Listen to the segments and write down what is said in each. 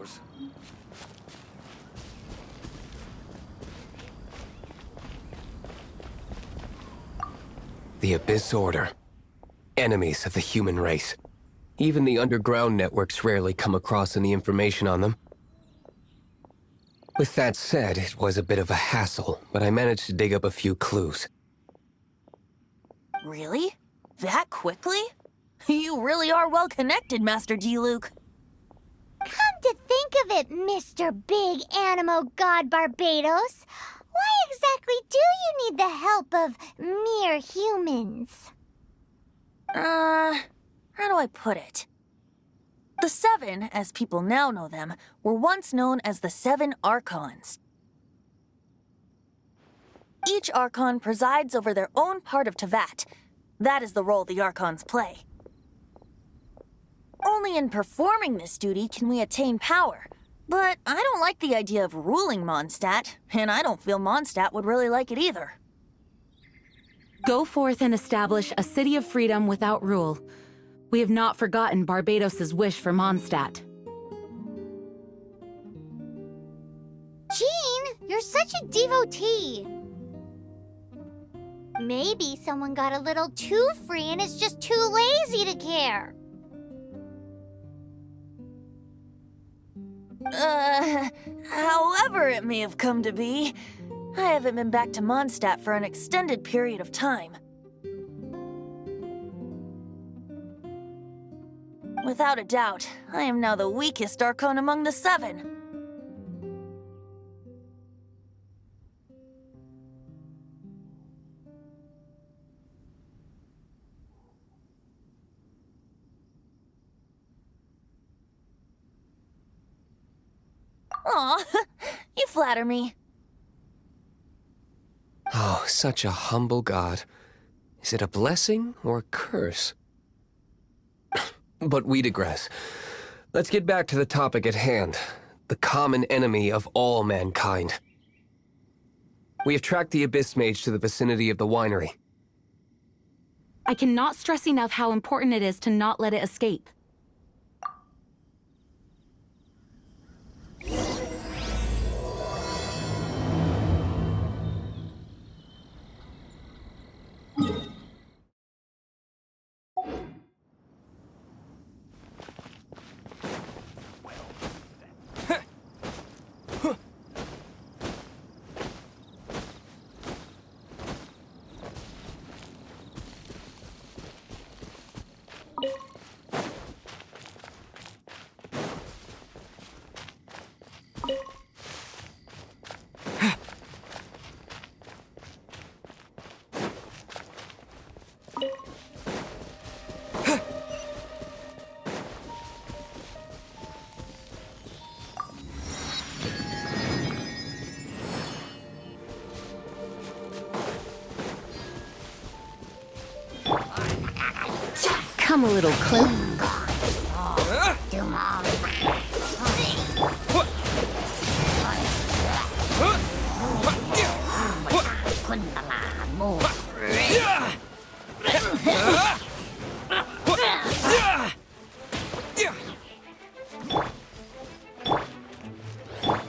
yours. The Abyss Order. Enemies of the human race. Even the underground networks rarely come across any information on them. With that said, it was a bit of a hassle, but I managed to dig up a few clues. Really? That quickly? You really are well connected, Master D-Luke. Come to think of it, Mr. Big Animo God Barbados, why exactly do you need the help of mere humans? How do I put it? The Seven, as people now know them, were once known as the Seven Archons. Each Archon presides over their own part of Teyvat. That is the role the Archons play. Only in performing this duty can we attain power. But I don't like the idea of ruling Mondstadt, and I don't feel Mondstadt would really like it either. Go forth and establish a city of freedom without rule. We have not forgotten Barbados's wish for Mondstadt. Jean, you're such a devotee. Maybe someone got a little too free and is just too lazy to care. However it may have come to be, I haven't been back to Mondstadt for an extended period of time. Without a doubt, I am now the weakest Archon among the Seven. Aw, you flatter me. Oh, such a humble god. Is it a blessing or a curse? But we digress. Let's get back to the topic at hand. The common enemy of all mankind. We have tracked the Abyss Mage to the vicinity of the winery. I cannot stress enough how important it is to not let it escape. Come a little closer.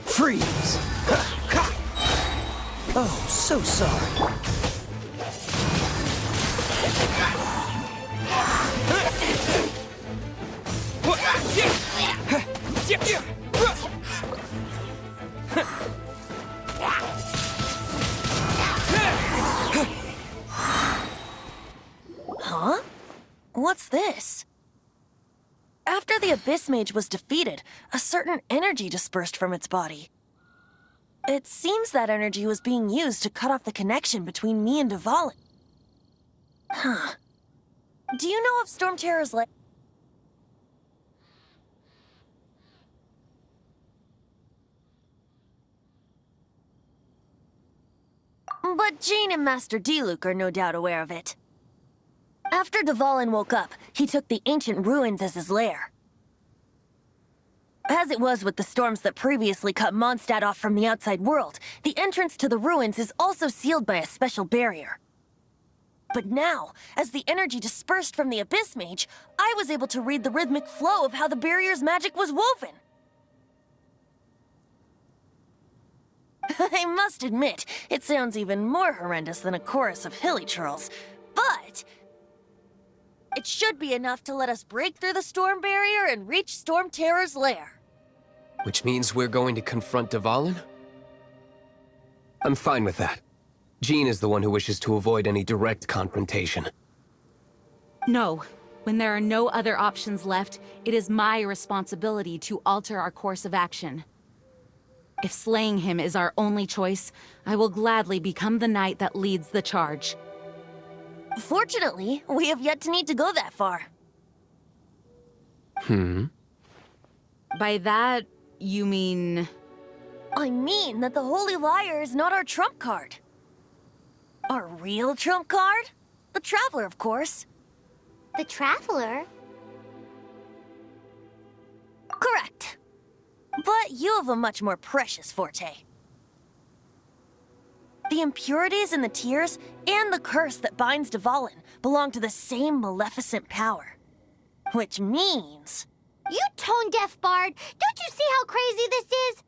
Freeze! Oh, so sorry. Huh? What's this? After the Abyss Mage was defeated, a certain energy dispersed from its body. It seems that energy was being used to cut off the connection between me and Dvalin. Huh. Do you know if Storm Terror's like... But Jean and Master D-Luke are no doubt aware of it. After Dvalin woke up, he took the ancient ruins as his lair. As it was with the storms that previously cut Mondstadt off from the outside world, the entrance to the ruins is also sealed by a special barrier. But now, as the energy dispersed from the Abyss Mage, I was able to read the rhythmic flow of how the barrier's magic was woven. I must admit, it sounds even more horrendous than a chorus of hilly churls. But it should be enough to let us break through the storm barrier and reach Storm Terror's lair. Which means we're going to confront Dvalin? I'm fine with that. Jean is the one who wishes to avoid any direct confrontation. No. When there are no other options left, it is my responsibility to alter our course of action. If slaying him is our only choice, I will gladly become the knight that leads the charge. Fortunately, we have yet to need to go that far. By that, you mean... I mean that the Holy Liar is not our trump card. Our real trump card? The Traveler, of course. The Traveler? Correct. But you have a much more precious forte. The impurities in the tears and the curse that binds Dvalin belong to the same maleficent power. Which means... You tone-deaf bard! Don't you see how crazy this is?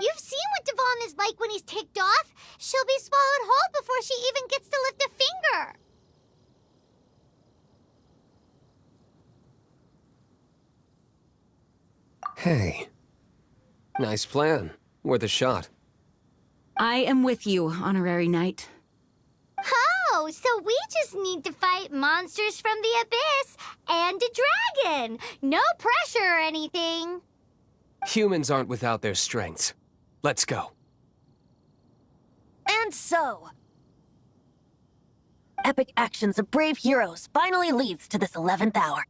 You've seen what Dvalin is like when he's ticked off. She'll be swallowed whole before she even gets to lift a finger. Hey. Nice plan. Worth a shot. I am with you, Honorary Knight. Oh, so we just need to fight monsters from the abyss and a dragon. No pressure or anything. Humans aren't without their strengths. Let's go. And so... epic actions of brave heroes finally leads to this 11th hour.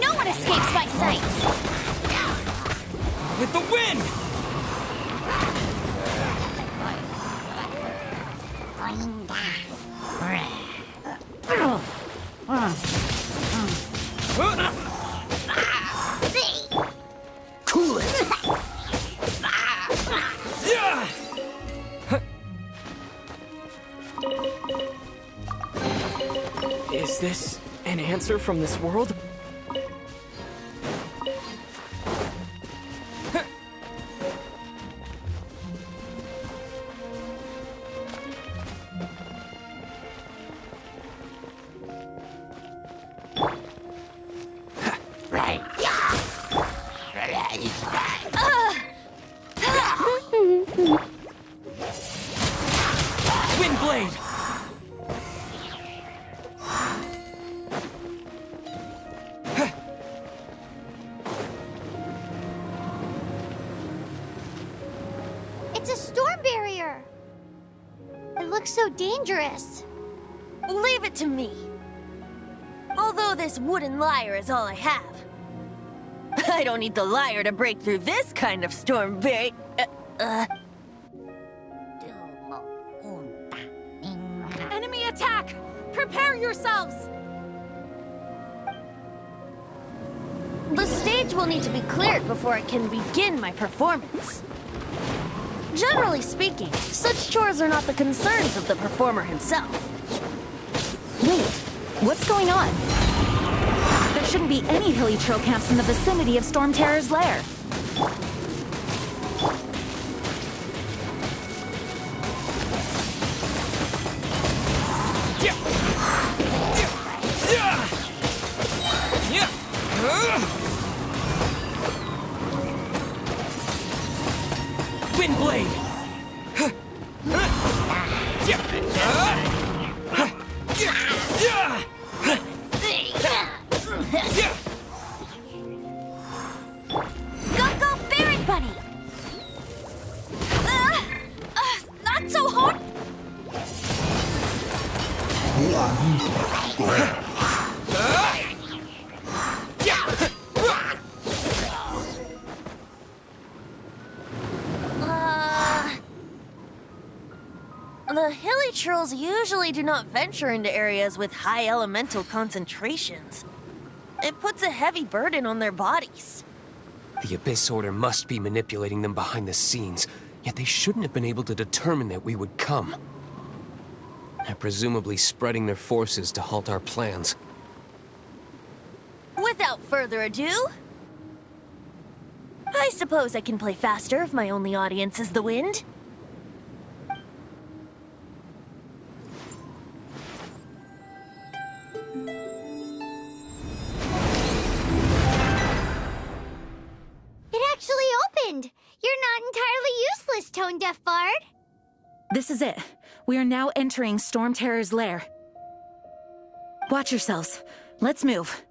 No one escapes my sights! With the wind! Cool it! Yeah! Is this an answer from this world? Windblade! It's a storm barrier. It looks so dangerous. Leave it to me. Although this wooden lyre is all I have. I don't need the lyre to break through this kind of storm barrier. Enemy attack! Prepare yourselves! The stage will need to be cleared before I can begin my performance. Generally speaking, such chores are not the concerns of the performer himself. Wait, what's going on? There shouldn't be any hilly trail camps in the vicinity of Storm Terror's lair. Windblade! Go, Barret Bunny! Not so hard! The hilly trolls usually do not venture into areas with high elemental concentrations. It puts a heavy burden on their bodies. The Abyss Order must be manipulating them behind the scenes, yet they shouldn't have been able to determine that we would come. They're presumably spreading their forces to halt our plans. Without further ado, I suppose I can play faster if my only audience is the wind. It actually opened! You're not entirely useless, Tone Deaf Bard. This is it. We are now entering Storm Terror's lair. Watch yourselves. Let's move.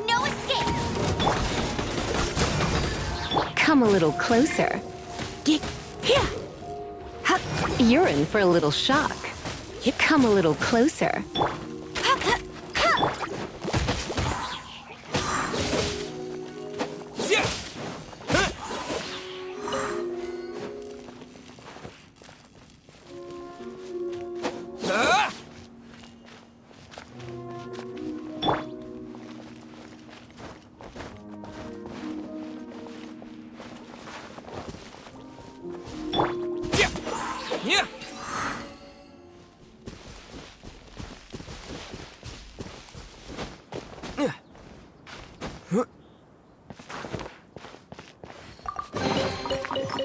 No escape! Come a little closer. Here! You're in for a little shock. Come a little closer. Yeah!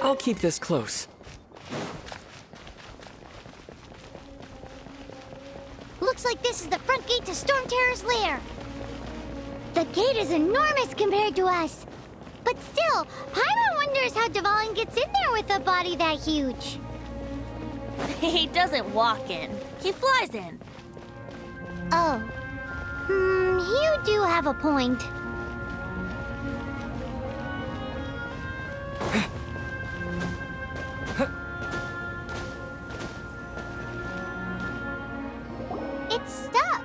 I'll keep this close. Looks like this is the front gate to Storm Terror's lair. The gate is enormous compared to us. But still, Paimon wonders how Dvalin gets in there with a body that huge. He doesn't walk in, he flies in. Oh. You do have a point. It's stuck.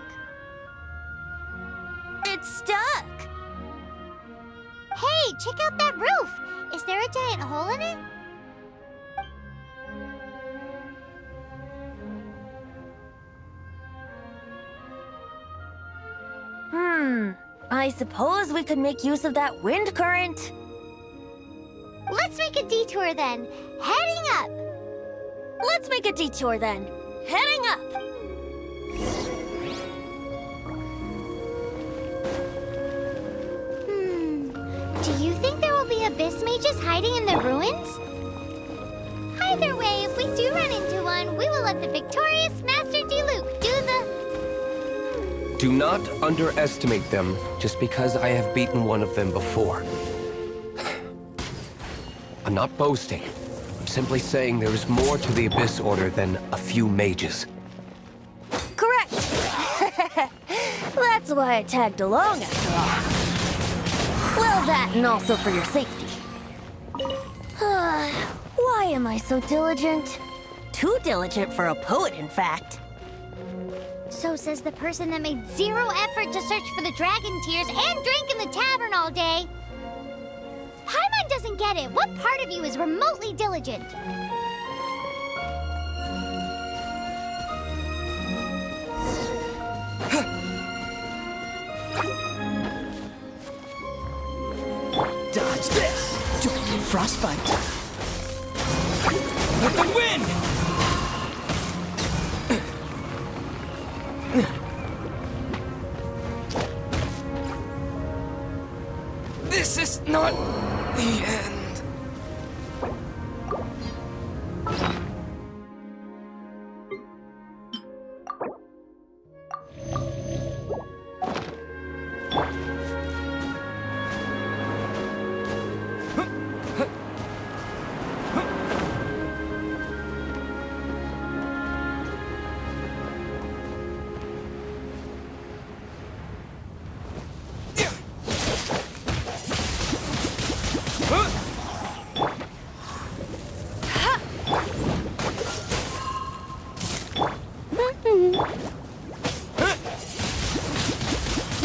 It's stuck. Hey, check out that roof. Is there a giant hole in it? I suppose we could make use of that wind current. Let's make a detour then. Heading up. Let's make a detour then. Heading up. Do you think there will be abyss mages hiding in the ruins? Either way, if we do run into one, we will let the victorious Master Diluc do the... Do not underestimate them just because I have beaten one of them before. I'm not boasting. I'm simply saying there is more to the Abyss Order than a few mages. Correct! That's why I tagged along after all. Well, that and also for your safety. Why am I so diligent? Too diligent for a poet, in fact. So says the person that made zero effort to search for the dragon tears and drink in the tavern all day. Paimon doesn't get it. What part of you is remotely diligent? Dodge this! Don't get frostbite! Let the wind! This is not the end.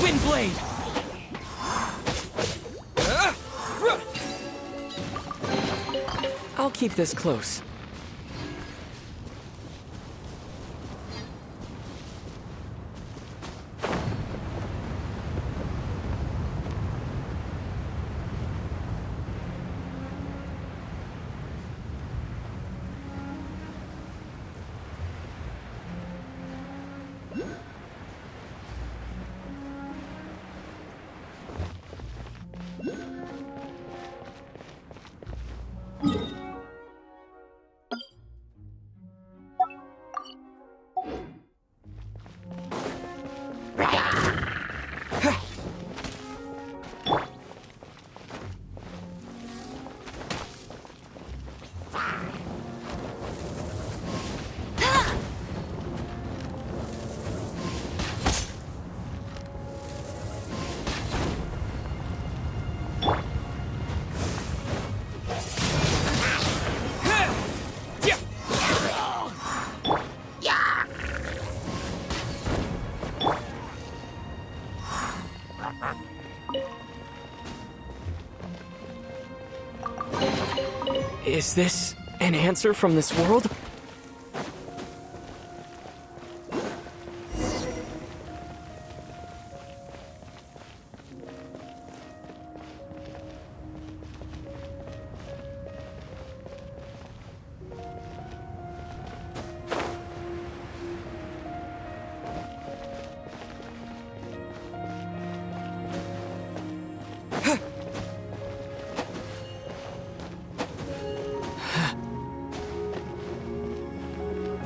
Wind blade! I'll keep this close. Is this an answer from this world?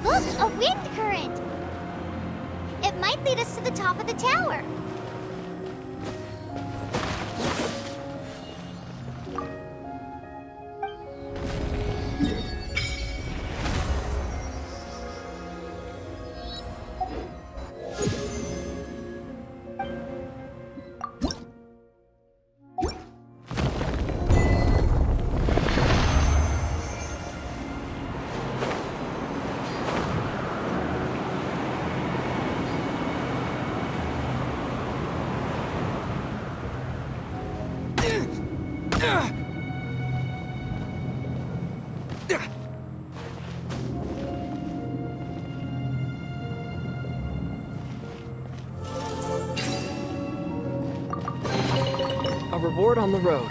Look, a wind current! It might lead us to the top of the tower. A reward on the road.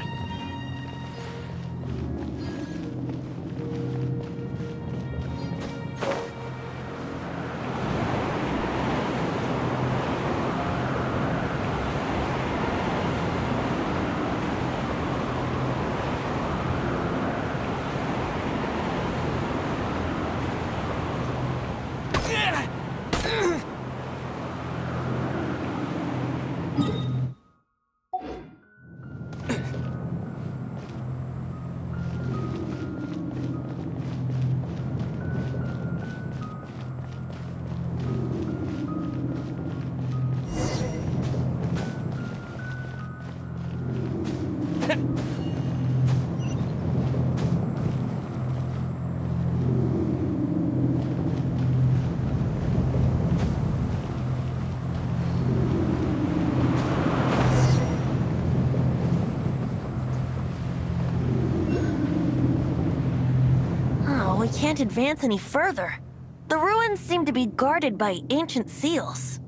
can't advance any further. The ruins seem to be guarded by ancient seals.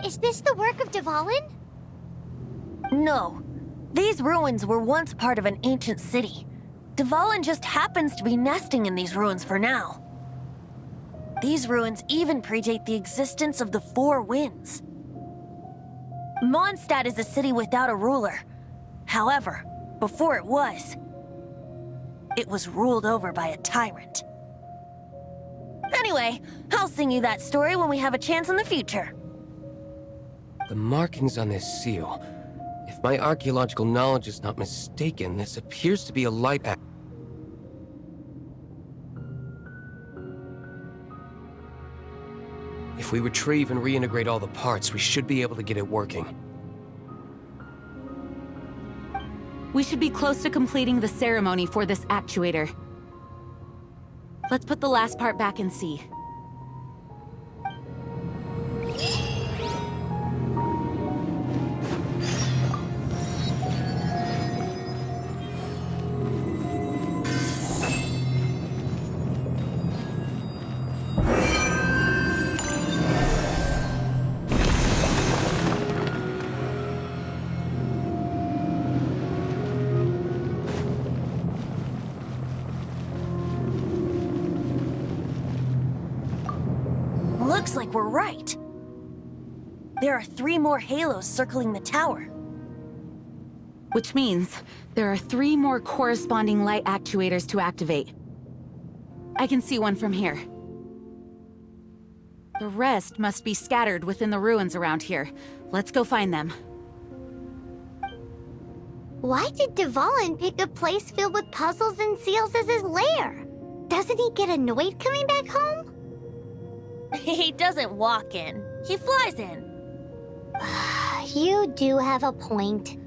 Is this the work of Dvalin? No. These ruins were once part of an ancient city. Dvalin just happens to be nesting in these ruins for now. These ruins even predate the existence of the Four Winds. Mondstadt is a city without a ruler. However, before it was ruled over by a tyrant. Anyway, I'll sing you that story when we have a chance in the future. The markings on this seal. If my archaeological knowledge is not mistaken, this appears to be a light act. If we retrieve and reintegrate all the parts, we should be able to get it working. We should be close to completing the ceremony for this actuator. Let's put the last part back and see. Looks like we're right. There are 3 more halos circling the tower. Which means there are 3 more corresponding light actuators to activate. I can see one from here. The rest must be scattered within the ruins around here. Let's go find them. Why did Dvalin pick a place filled with puzzles and seals as his lair? Doesn't he get annoyed coming back home? He doesn't walk in. He flies in. You do have a point.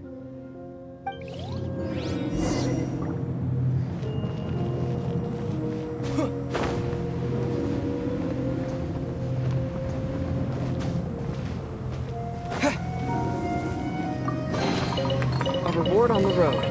A reward on the road.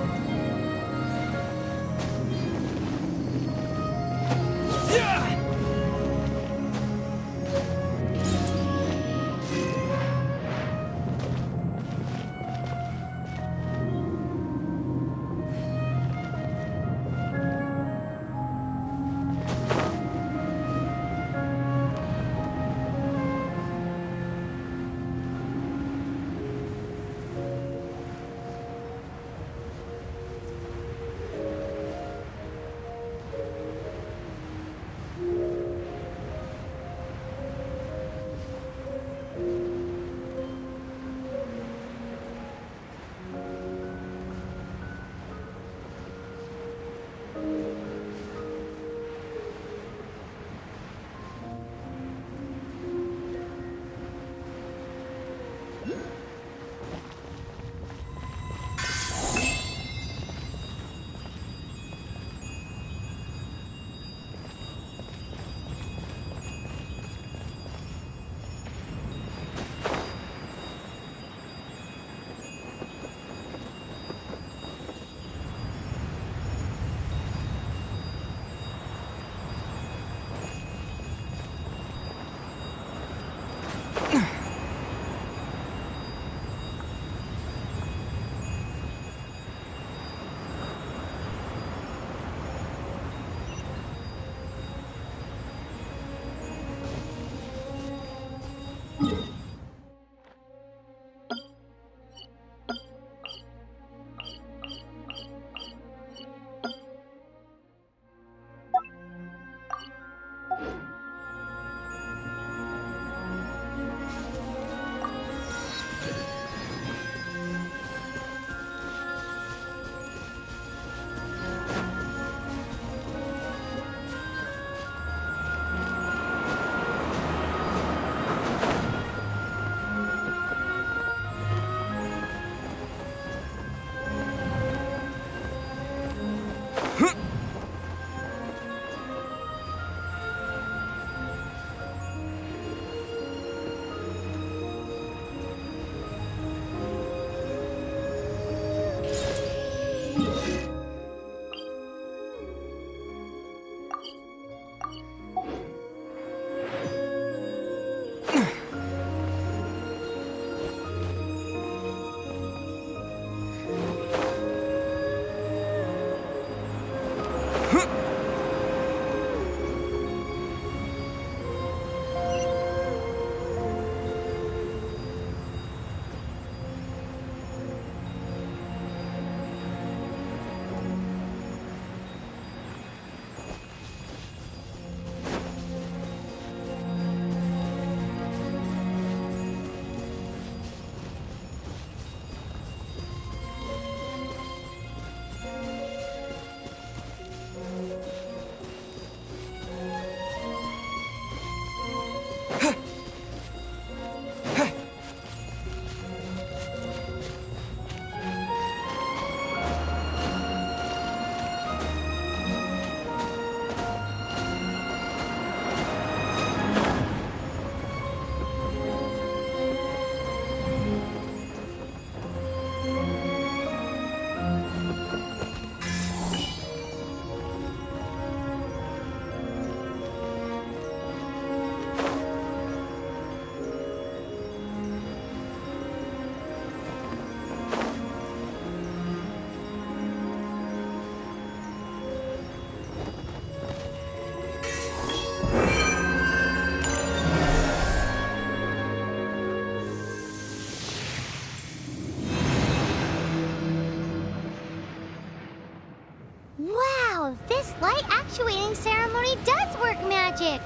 Wow, this light actuating ceremony does work magic!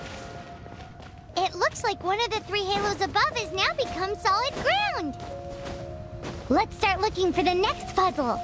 It looks like one of the 3 halos above has now become solid ground! Let's start looking for the next puzzle!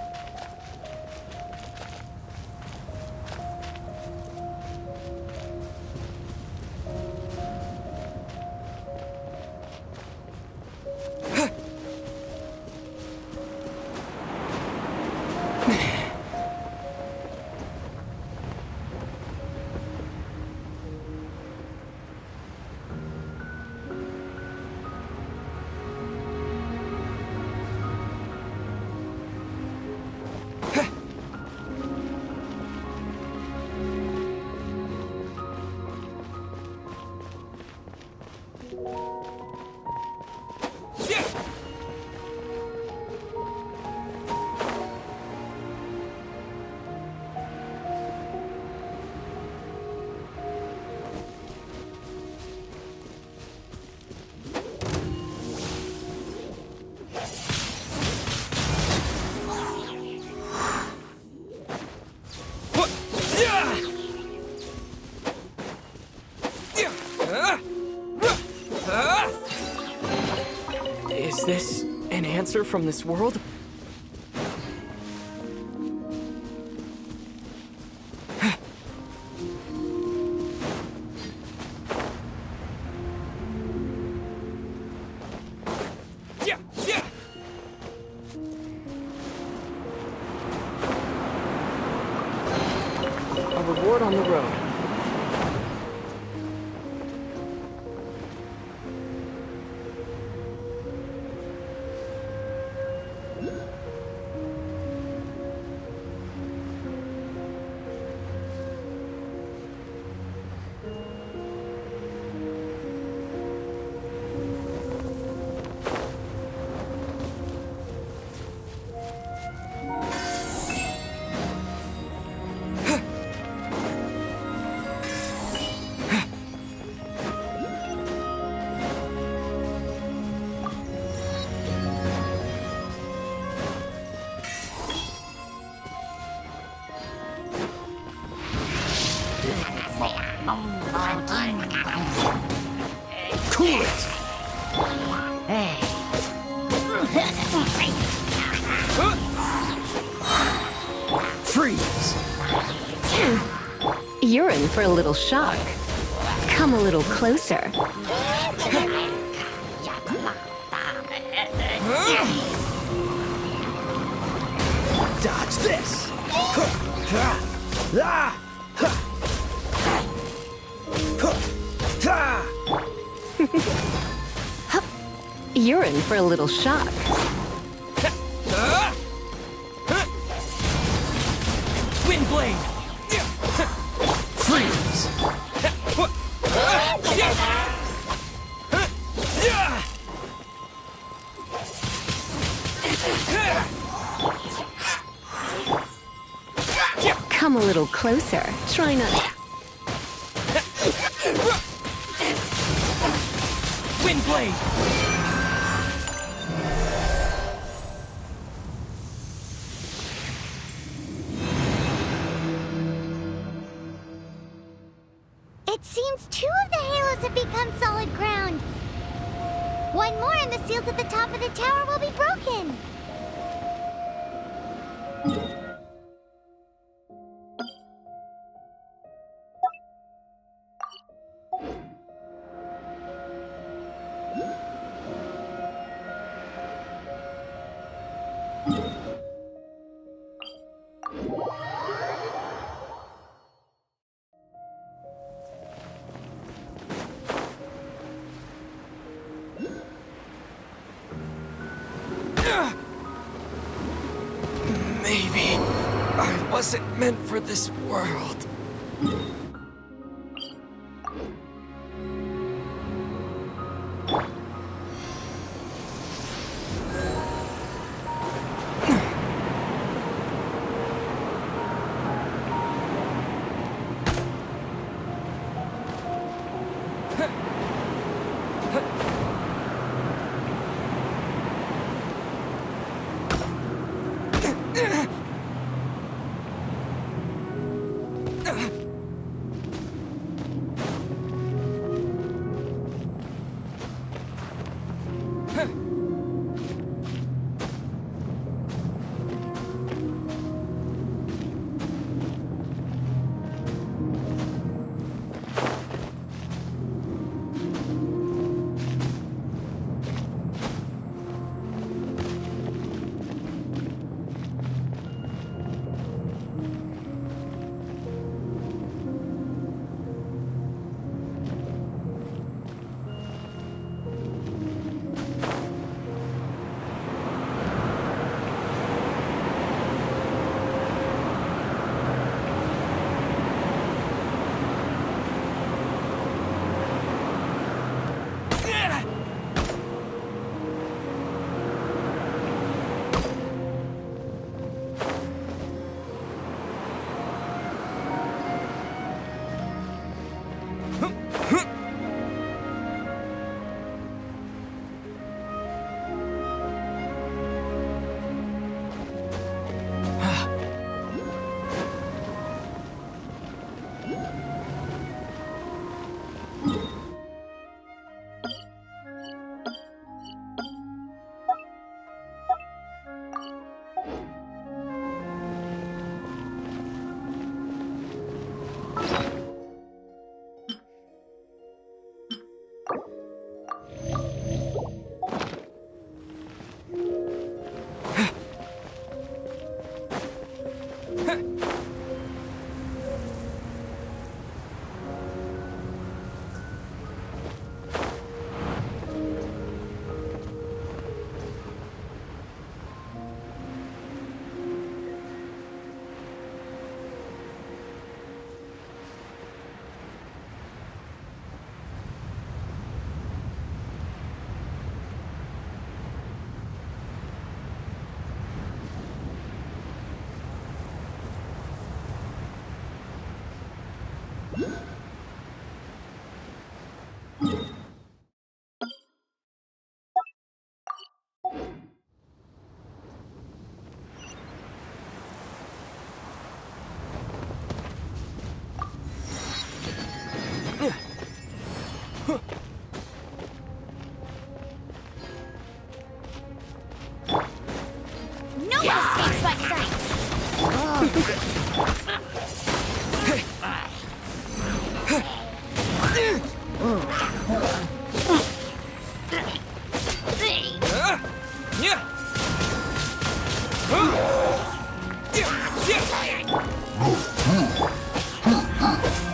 Is this an answer from this world? A reward on the road. Cool it! Freeze! You're in for a little shock. Come a little closer. Dodge this! You're in for a little shock. Wind blade! Freeze! Come a little closer. Try not. Wind blade! It seems 2 of the halos have become solid ground. One more and the seals at the top of the tower will be broken. Maybe I wasn't meant for this world.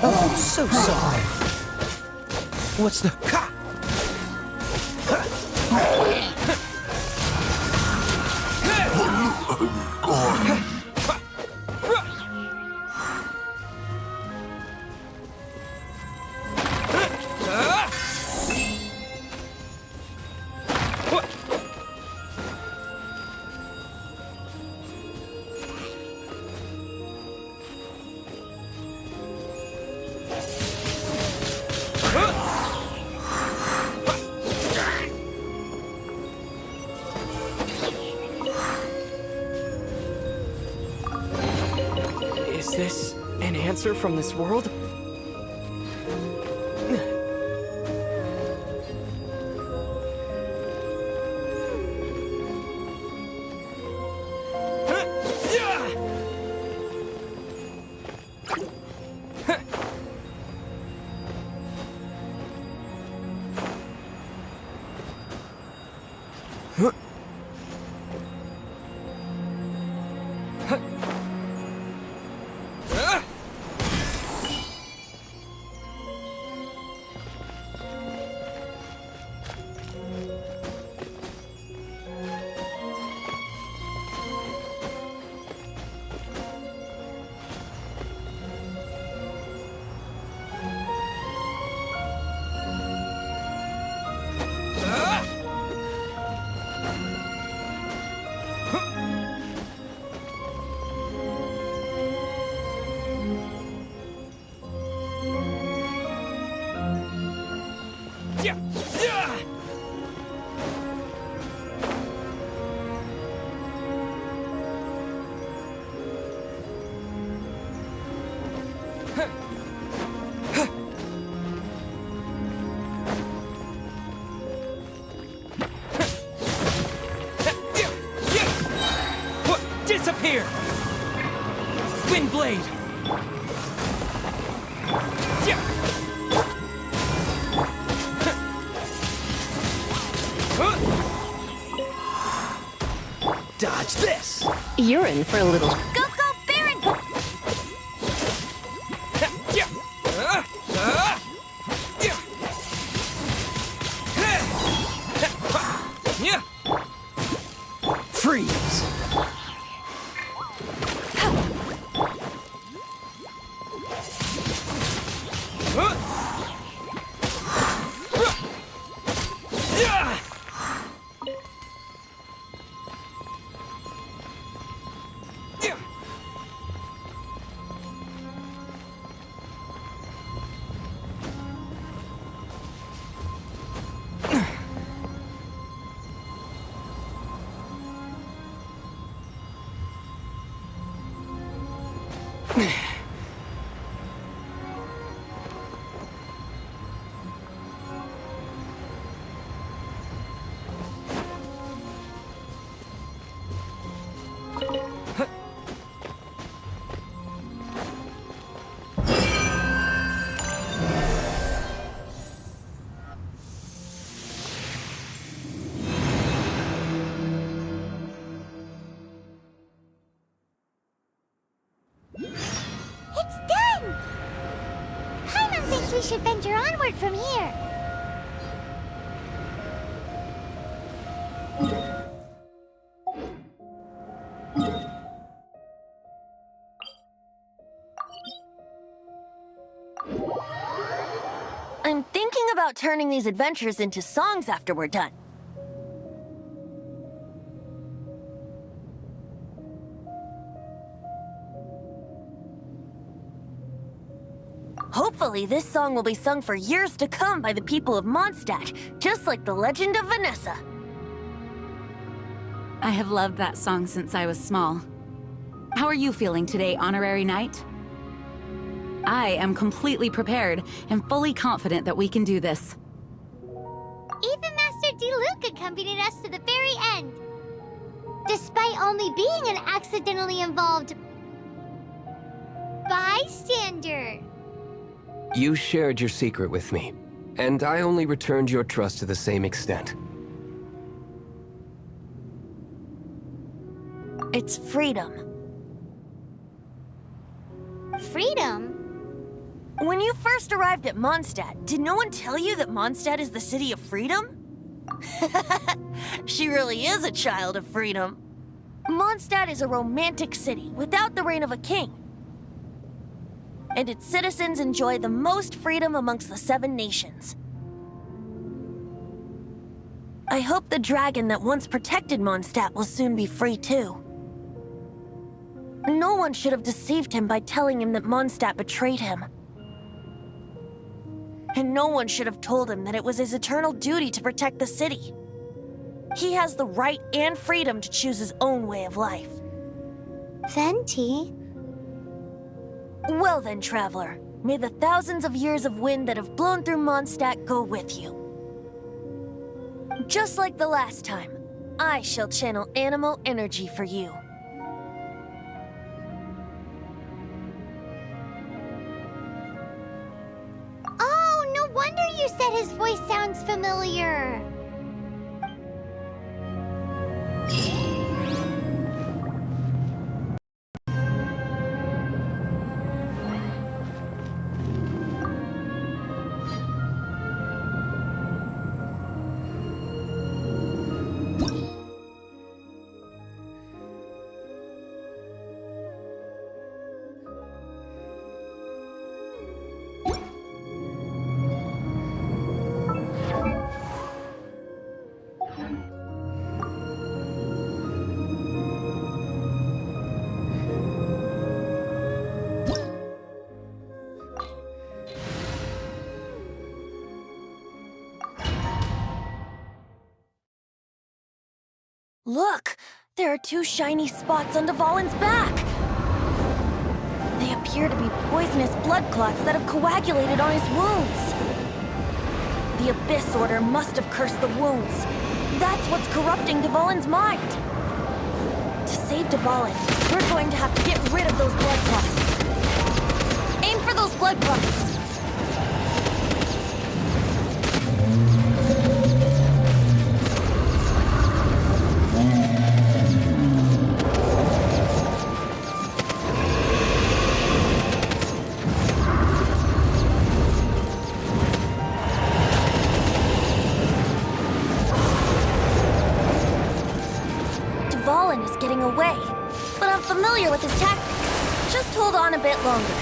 Oh, so sorry. What's the... Is this an answer from this world? Disappear! Wind blade! Dodge this! You're in for a little... Go, go, Baron! Freeze! It's done! Paimon thinks we should venture onward from here. I'm thinking about turning these adventures into songs after we're done. Hopefully, this song will be sung for years to come by the people of Mondstadt, just like the legend of Vanessa. I have loved that song since I was small. How are you feeling today, Honorary Knight? I am completely prepared and fully confident that we can do this. Even Master D-Luke accompanied us to the very end. Despite only being an accidentally involved bystander. You shared your secret with me, and I only returned your trust to the same extent. It's freedom. Freedom? When you first arrived at Mondstadt, did no one tell you that Mondstadt is the city of freedom? She really is a child of freedom. Mondstadt is a romantic city without the reign of a king. And its citizens enjoy the most freedom amongst the 7 nations. I hope the dragon that once protected Mondstadt will soon be free too. No one should have deceived him by telling him that Mondstadt betrayed him. And no one should have told him that it was his eternal duty to protect the city. He has the right and freedom to choose his own way of life. Venti? Well then, traveler, may the thousands of years of wind that have blown through Mondstadt go with you. Just like the last time, I shall channel animal energy for you. Oh, no wonder you said his voice sounds familiar. Look! There are 2 shiny spots on Dvalin's back! They appear to be poisonous blood clots that have coagulated on his wounds. The Abyss Order must have cursed the wounds. That's what's corrupting Dvalin's mind. To save Dvalin, we're going to have to get rid of those blood clots. Aim for those blood clots! Dvalin is getting away, but I'm familiar with his tactics. Just hold on a bit longer.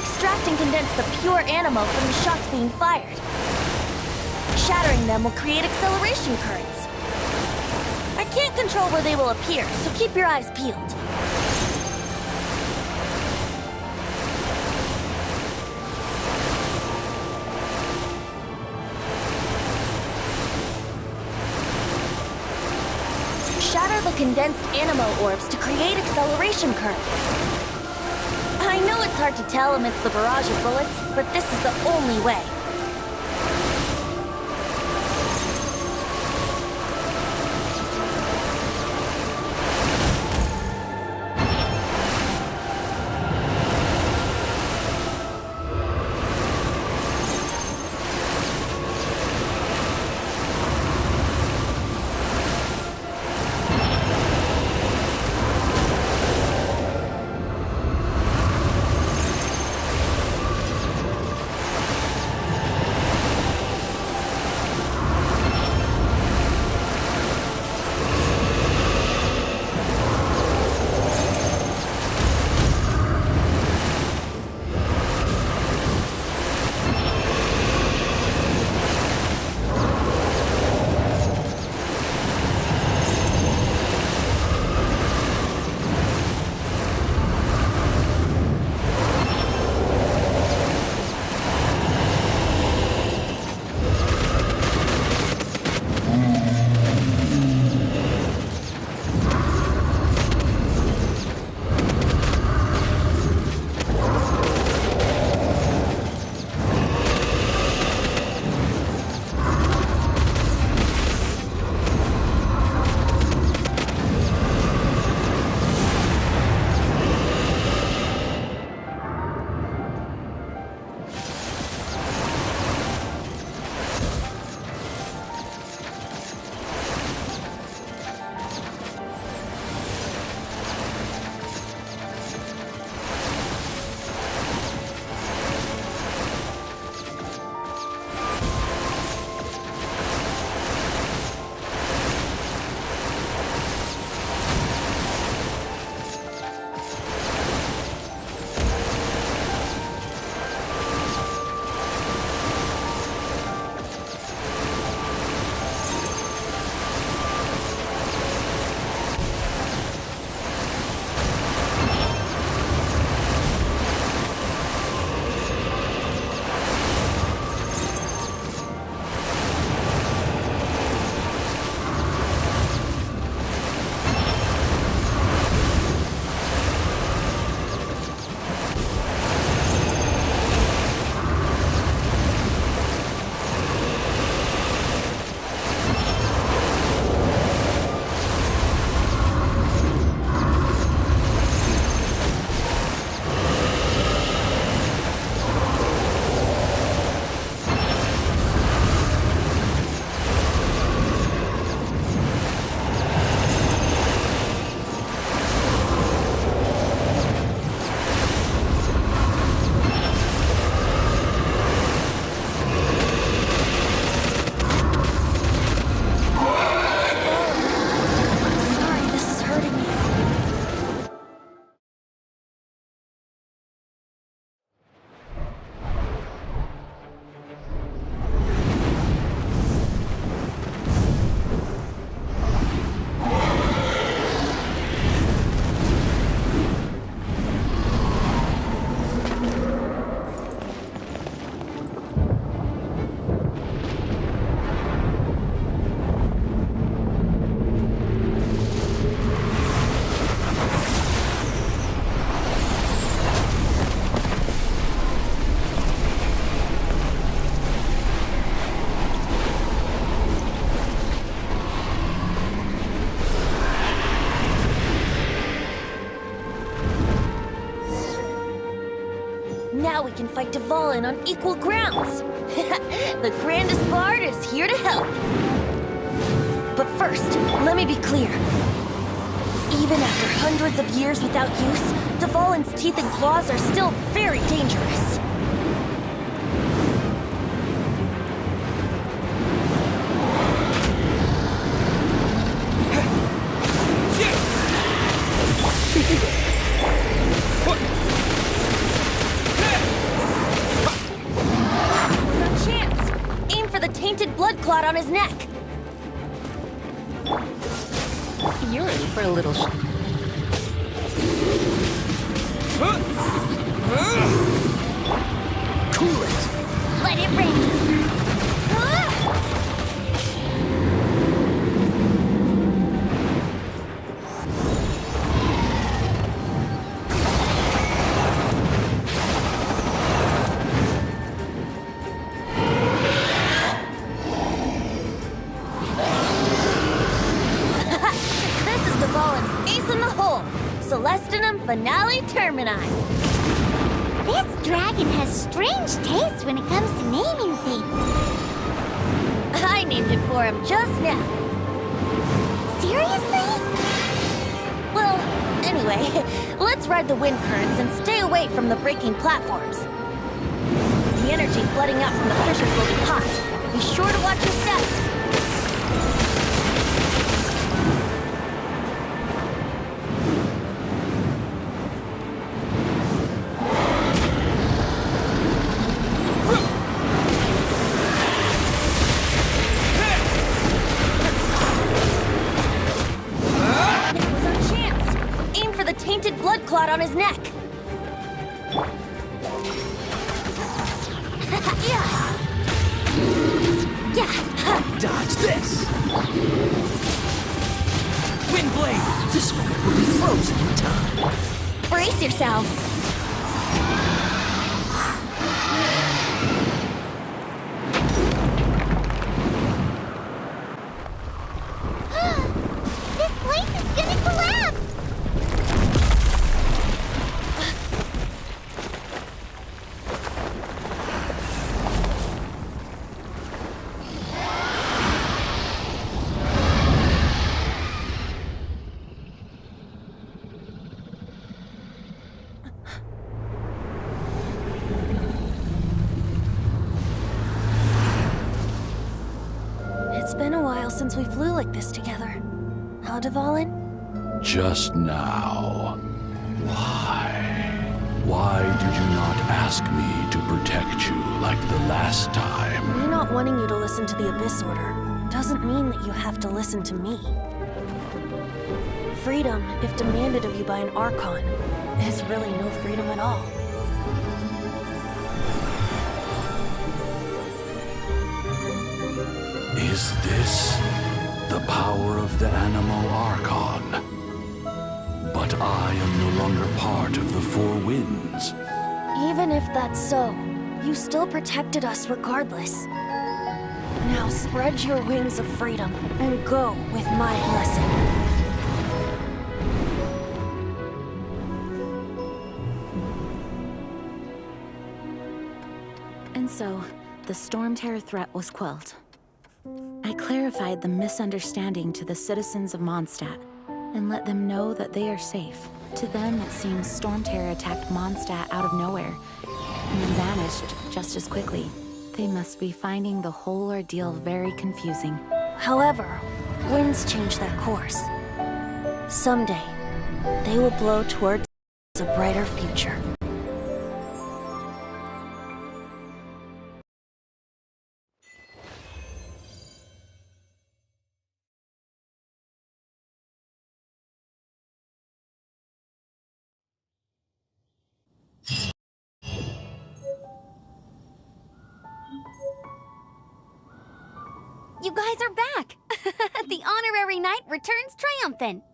Extract and condense the pure animal from the shots being fired. Shattering them will create acceleration currents. I can't control where they will appear, so keep your eyes peeled. Shatter the condensed animal orbs to create acceleration currents. I know it's hard to tell amidst the barrage of bullets, but this is the only way. we can fight Dvalin on equal grounds. The grandest bard is here to help. But first, let me be clear. Even after hundreds of years without use, Dvalin's teeth and claws are still very dangerous. No chance! Aim for the tainted blood clot on his neck. You're in for a little Cool it! Let it rain. This is Dvalin's ace in the hole. Celestinum Finale Termini. This dragon has strange taste when it comes to naming things. I named it for him just now. Seriously? Well, anyway, let's ride the wind currents and stay away from the breaking platforms. The energy flooding out from the fissures will be hot. Be sure to watch your steps. It was our chance. Aim for the tainted blood clot on his neck. Yeah. Dodge this! Windblade! This one will be frozen in time. Brace yourselves. This place is gonna collapse! It's been a while since we flew like this together. How, Dvalin? Just now. Why? Why did you not ask me to protect you like the last time? Me not wanting you to listen to the Abyss Order doesn't mean that you have to listen to me. Freedom, if demanded of you by an archon, is really no freedom at all. Is this the power of the Animo Archon? But I am no longer part of the Four Winds. Even if that's so, you still protected us regardless. Now spread your wings of freedom and go with my blessing. And so, the Storm Terror threat was quelled. I clarified the misunderstanding to the citizens of Mondstadt and let them know that they are safe. To them, it seems Storm Terror attacked Mondstadt out of nowhere and then vanished just as quickly. They must be finding the whole ordeal very confusing. However, winds change their course. Someday, they will blow towards a brighter future. You guys are back! The honorary knight returns triumphant.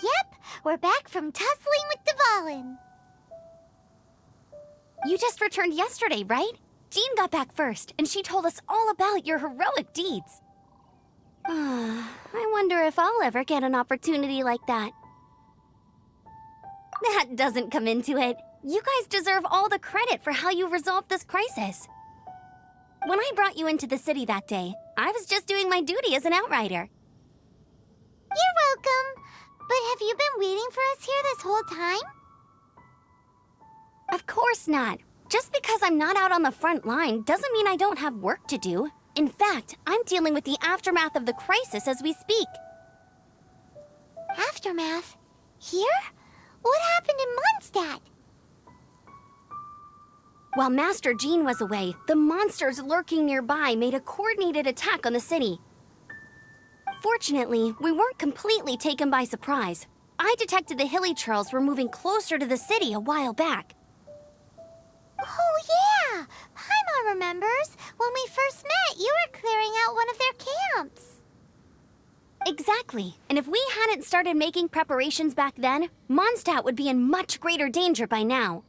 Yep, we're back from tussling with Dvalin. You just returned yesterday, right? Jean got back first, and she told us all about your heroic deeds. I wonder if I'll ever get an opportunity like that. That doesn't come into it. You guys deserve all the credit for how you resolved this crisis. When I brought you into the city that day, I was just doing my duty as an outrider. You're welcome. But have you been waiting for us here this whole time? Of course not. Just because I'm not out on the front line doesn't mean I don't have work to do. In fact, I'm dealing with the aftermath of the crisis as we speak. Aftermath? Here? What happened in Mondstadt? While Master Jean was away, the monsters lurking nearby made a coordinated attack on the city. Fortunately, we weren't completely taken by surprise. I detected the Hilly Churls were moving closer to the city a while back. Oh, yeah! Paimon remembers. When we first met, you were clearing out one of their camps. Exactly. And if we hadn't started making preparations back then, Mondstadt would be in much greater danger by now.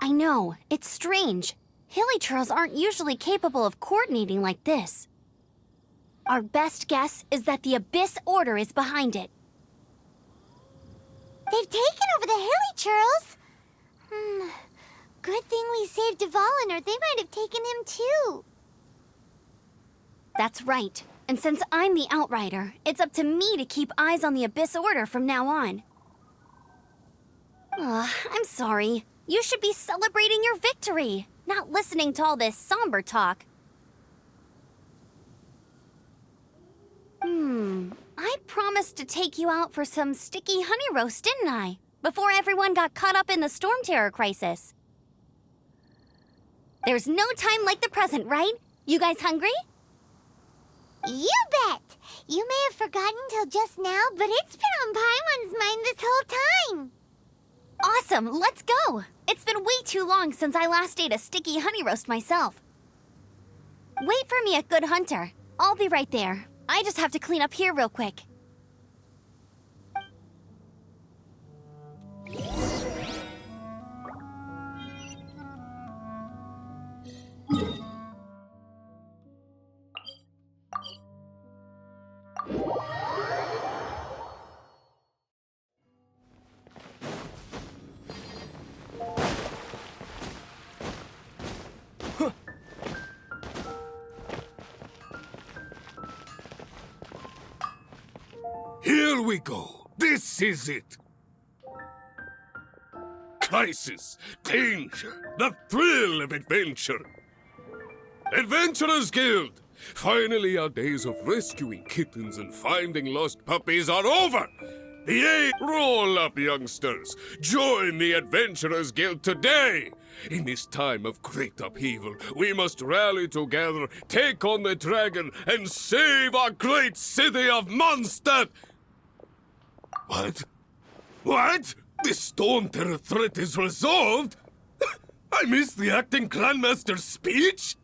I know, it's strange. Hilly Churls aren't usually capable of coordinating like this. Our best guess is that the Abyss Order is behind it. They've taken over the Hilly Churls? Good thing we saved Dvalin, or they might have taken him too. That's right. And since I'm the Outrider, it's up to me to keep eyes on the Abyss Order from now on. I'm sorry. You should be celebrating your victory, not listening to all this somber talk. I promised to take you out for some sticky honey roast, didn't I? Before everyone got caught up in the Storm Terror crisis. There's no time like the present, right? You guys hungry? You bet! You may have forgotten till just now, but it's been on Paimon's mind this whole time. Awesome, let's go! It's been way too long since I last ate a sticky honey roast myself. Wait for me at Good Hunter. I'll be right there. I just have to clean up here real quick. Here we go. This is it. Crisis, danger, the thrill of adventure. Adventurers Guild! Finally, our days of rescuing kittens and finding lost puppies are over! Yay! Roll up, youngsters! Join the Adventurers Guild today! In this time of great upheaval, we must rally together, take on the dragon, and save our great city of Mondstadt! What? What? The Storm Terror threat is resolved? I missed the acting clanmaster's speech?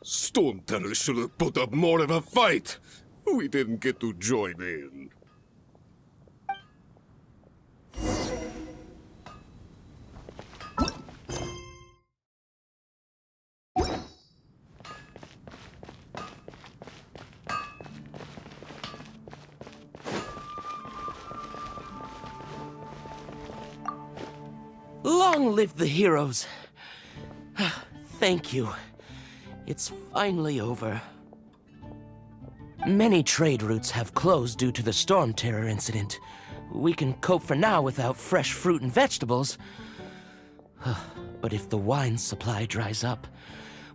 Storm Terror should have put up more of a fight. We didn't get to join in. Long live the heroes. Thank you. It's finally over. Many trade routes have closed due to the Storm Terror incident. We can cope for now without fresh fruit and vegetables. But if the wine supply dries up,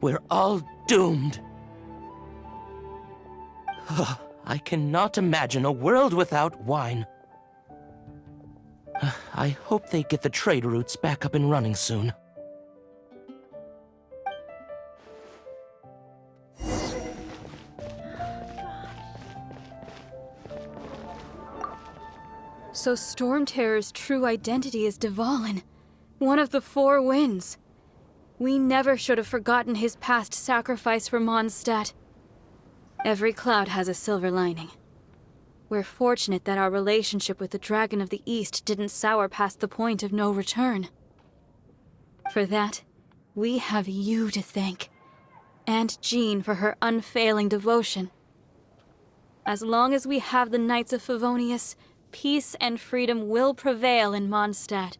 we're all doomed. I cannot imagine a world without wine. I hope they get the trade routes back up and running soon. So Storm Terror's true identity is Dvalin, one of the Four Winds. We never should have forgotten his past sacrifice for Mondstadt. Every cloud has a silver lining. We're fortunate that our relationship with the Dragon of the East didn't sour past the point of no return. For that, we have you to thank, and Jean for her unfailing devotion. As long as we have the Knights of Favonius, peace and freedom will prevail in Mondstadt.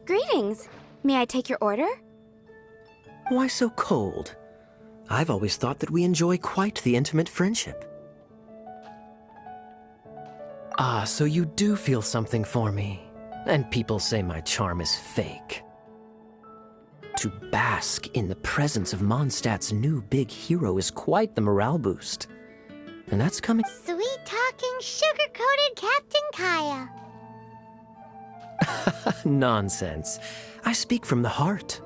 Greetings. May I take your order? Why so cold? I've always thought that we enjoy quite the intimate friendship. Ah, so you do feel something for me. And people say my charm is fake. To bask in the presence of Mondstadt's new big hero is quite the morale boost. And that's coming... Sweet-talking, sugar-coated Captain Kaya. Nonsense. I speak from the heart.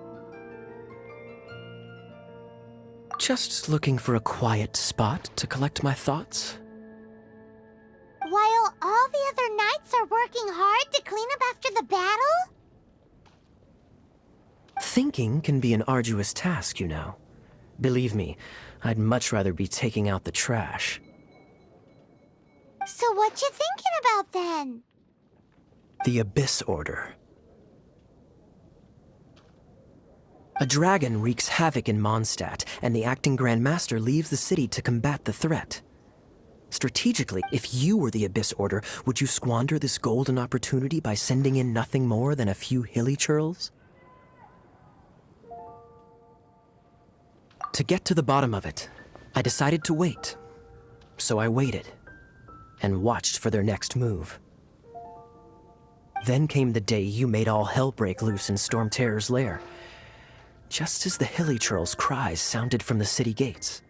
Just looking for a quiet spot to collect my thoughts. While all the other knights are working hard to clean up after the battle? Thinking can be an arduous task, you know. Believe me, I'd much rather be taking out the trash. So what you thinking about then? The Abyss Order. A dragon wreaks havoc in Mondstadt, and the acting Grand Master leaves the city to combat the threat. Strategically, if you were the Abyss Order, would you squander this golden opportunity by sending in nothing more than a few hilly churls? To get to the bottom of it, I decided to wait. So I waited, and watched for their next move. Then came the day you made all hell break loose in Storm Terror's lair, just as the hilly churls' cries sounded from the city gates.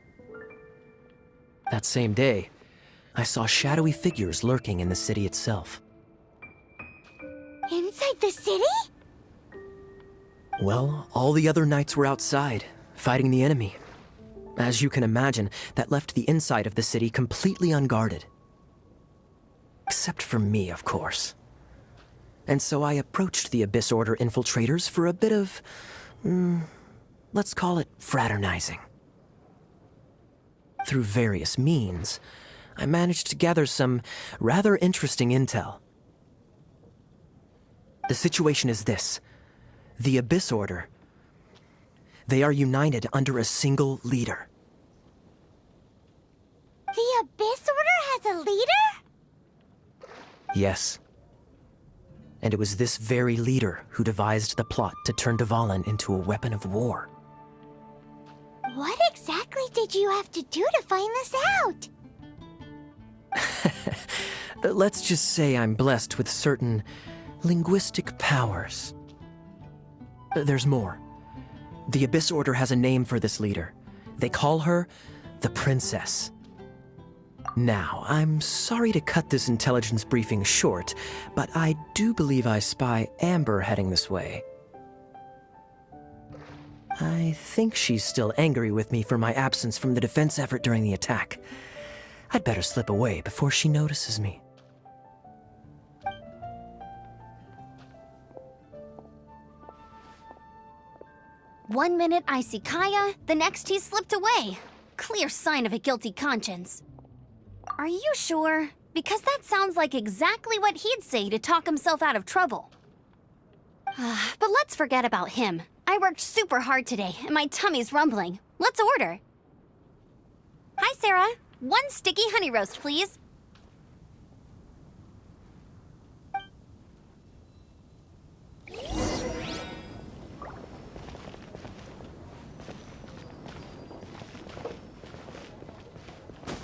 That same day, I saw shadowy figures lurking in the city itself. Inside the city? Well, all the other knights were outside, fighting the enemy. As you can imagine, that left the inside of the city completely unguarded. Except for me, of course. And so I approached the Abyss Order infiltrators for a bit of, let's call it fraternizing. Through various means, I managed to gather some rather interesting intel. The situation is this. The Abyss Order, they are united under a single leader. The Abyss Order has a leader? Yes. And it was this very leader who devised the plot to turn Dvalin into a weapon of war. What exactly did you have to do to find this out? Let's just say I'm blessed with certain linguistic powers. There's more. The Abyss Order has a name for this leader. They call her the Princess. Now, I'm sorry to cut this intelligence briefing short, but I do believe I spy Amber heading this way. I think she's still angry with me for my absence from the defense effort during the attack. I'd better slip away before she notices me. One minute I see Kaya, the next he slipped away. Clear sign of a guilty conscience. Are you sure? Because that sounds like exactly what he'd say to talk himself out of trouble. But let's forget about him. I worked super hard today, and my tummy's rumbling. Let's order. Hi, Sarah. 1 sticky honey roast, please.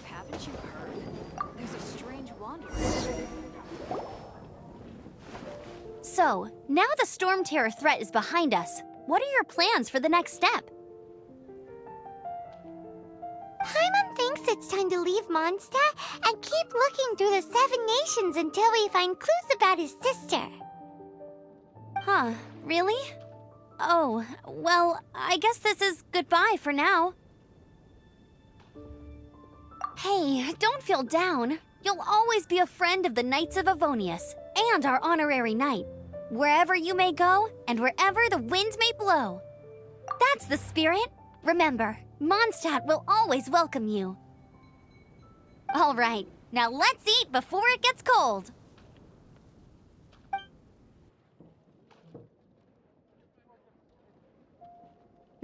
Haven't you heard? There's a strange wanderer. So, now the Storm Terror threat is behind us. What are your plans for the next step? Paimon thinks it's time to leave Mondstadt and keep looking through the 7 nations until we find clues about his sister. Huh, really? Oh, well, I guess this is goodbye for now. Hey, don't feel down. You'll always be a friend of the Knights of Avonius and our honorary knight. Wherever you may go and wherever the wind may blow. That's the spirit. Remember, Mondstadt will always welcome you. All right, now let's eat before it gets cold.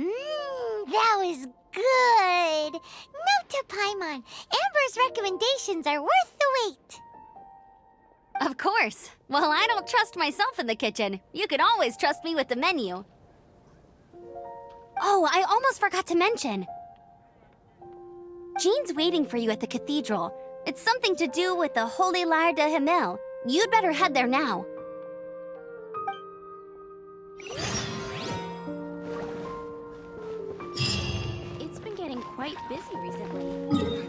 That was good. Note to Paimon, Amber's recommendations are worth the wait. Of course. Well, I don't trust myself in the kitchen. You can always trust me with the menu. Oh, I almost forgot to mention. Jean's waiting for you at the cathedral. It's something to do with the Holy Lyre de Himmel. You'd better head there now. It's been getting quite busy recently.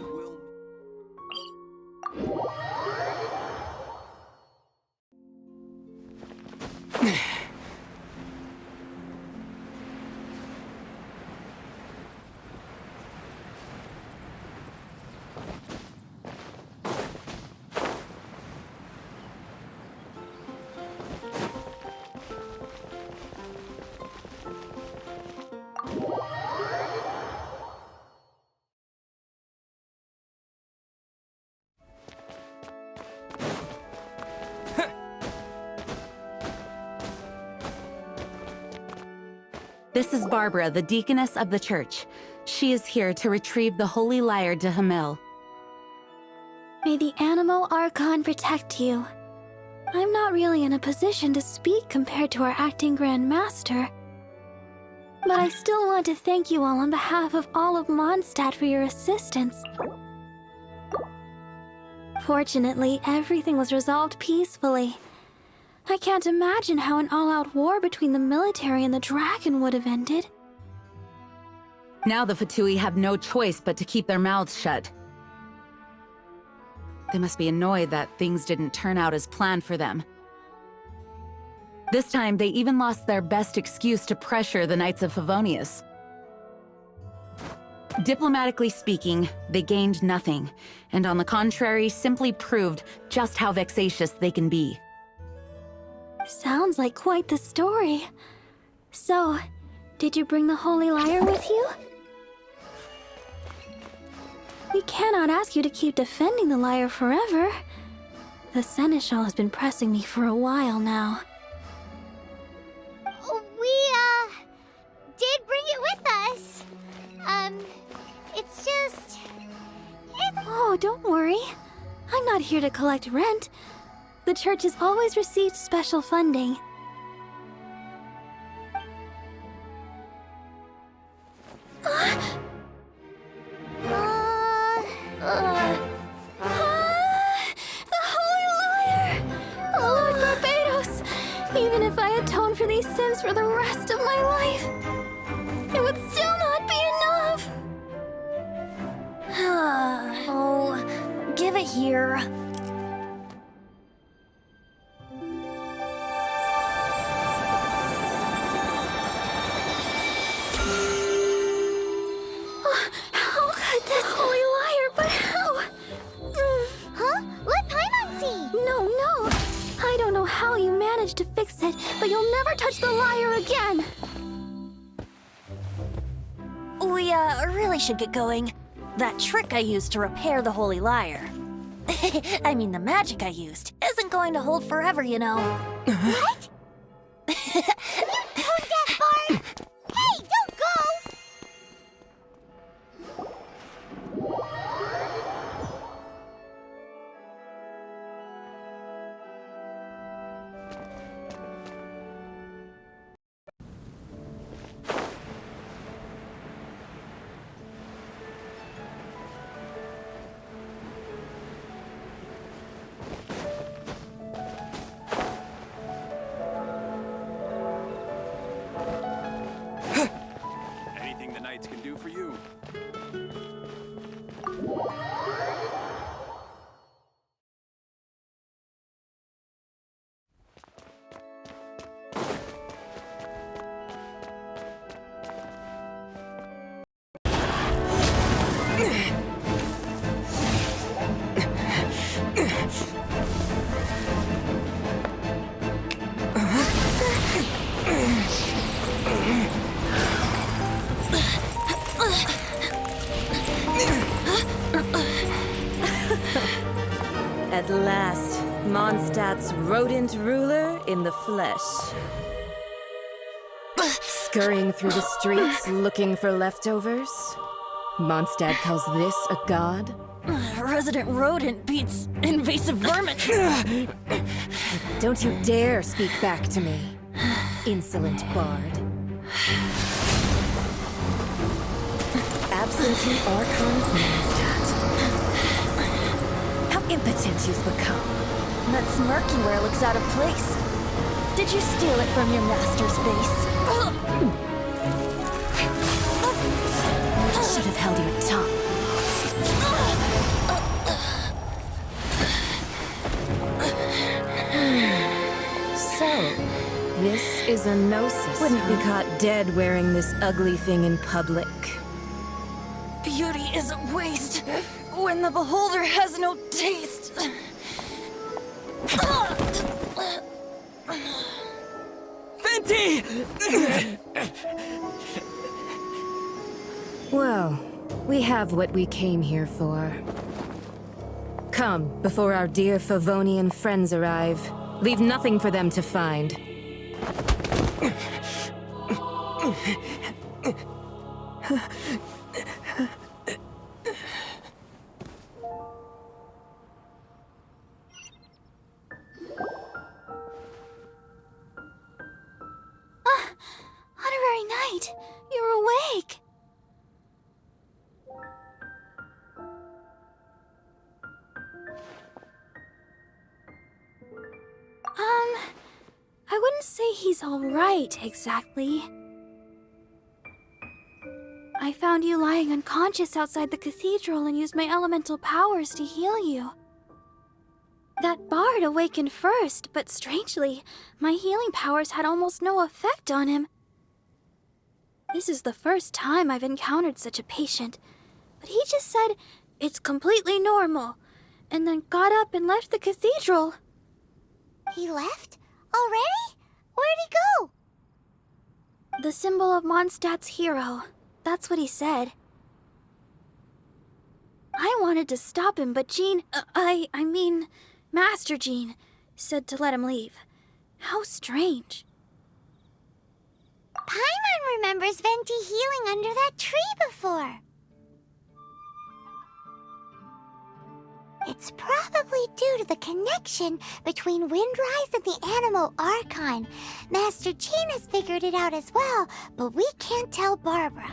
This is Barbara, the deaconess of the church. She is here to retrieve the Holy Lyre de Himmel. May the animal archon protect you. I'm not really in a position to speak compared to our acting Grand Master. But I still want to thank you all on behalf of all of Mondstadt for your assistance. Fortunately, everything was resolved peacefully. I can't imagine how an all-out war between the military and the dragon would have ended. Now the Fatui have no choice but to keep their mouths shut. They must be annoyed that things didn't turn out as planned for them. This time, they even lost their best excuse to pressure the Knights of Favonius. Diplomatically speaking, they gained nothing, and on the contrary, simply proved just how vexatious they can be. Sounds like quite the story. So, did you bring the Holy Lyre with you? We cannot ask you to keep defending the lyre forever. The Seneschal has been pressing me for a while now. We, did bring it with us. It's just... Oh, don't worry. I'm not here to collect rent. The church has always received special funding. The Holy Lyre! Lord Barbados! Even if I atone for these sins for the rest of my life, it would still not be enough! Oh, give it here. To fix it, but you'll never touch the lyre again! We, really should get going. That trick I used to repair the Holy Lyre. I mean, the magic I used isn't going to hold forever, you know. What? You tone-deaf bard! Hey, don't go! Anything the Knights can do for you. At last, Mondstadt's rodent ruler in the flesh. Scurrying through the streets looking for leftovers? Mondstadt calls this a god? Resident rodent beats invasive vermin. Don't you dare speak back to me, insolent bard. Absentee archon of Mondstadt. How impotent you've become. That smirk you wear looks out of place. Did you steal it from your master's face? You should have held your tongue. So, this is a gnosis. Wouldn't be caught dead wearing this ugly thing in public. Beauty is a waste when the beholder has no taste. Venti! Well, we have what we came here for. Come, before our dear Favonian friends arrive. Leave nothing for them to find. Honorary Knight, you're awake. I wouldn't say he's all right, exactly. I found you lying unconscious outside the cathedral and used my elemental powers to heal you. That bard awakened first, but strangely, my healing powers had almost no effect on him. This is the first time I've encountered such a patient, but he just said, "It's completely normal," and then got up and left the cathedral. He left? Already? Where'd he go? The symbol of Mondstadt's hero. That's what he said. I wanted to stop him, but Jean, I mean, Master Jean, said to let him leave. How strange. Paimon remembers Venti healing under that tree before. It's probably due to the connection between Windrise and the animal Archon. Master Jean has figured it out as well, but we can't tell Barbara.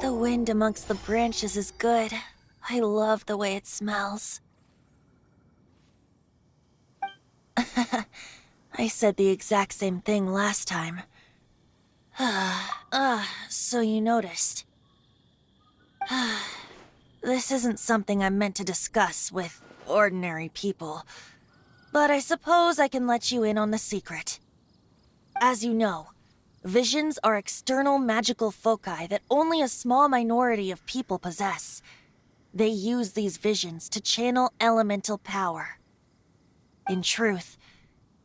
The wind amongst the branches is good. I love the way it smells. I said the exact same thing last time. So you noticed. This isn't something I'm meant to discuss with ordinary people, but I suppose I can let you in on the secret. As you know, visions are external magical foci that only a small minority of people possess. They use these visions to channel elemental power. In truth,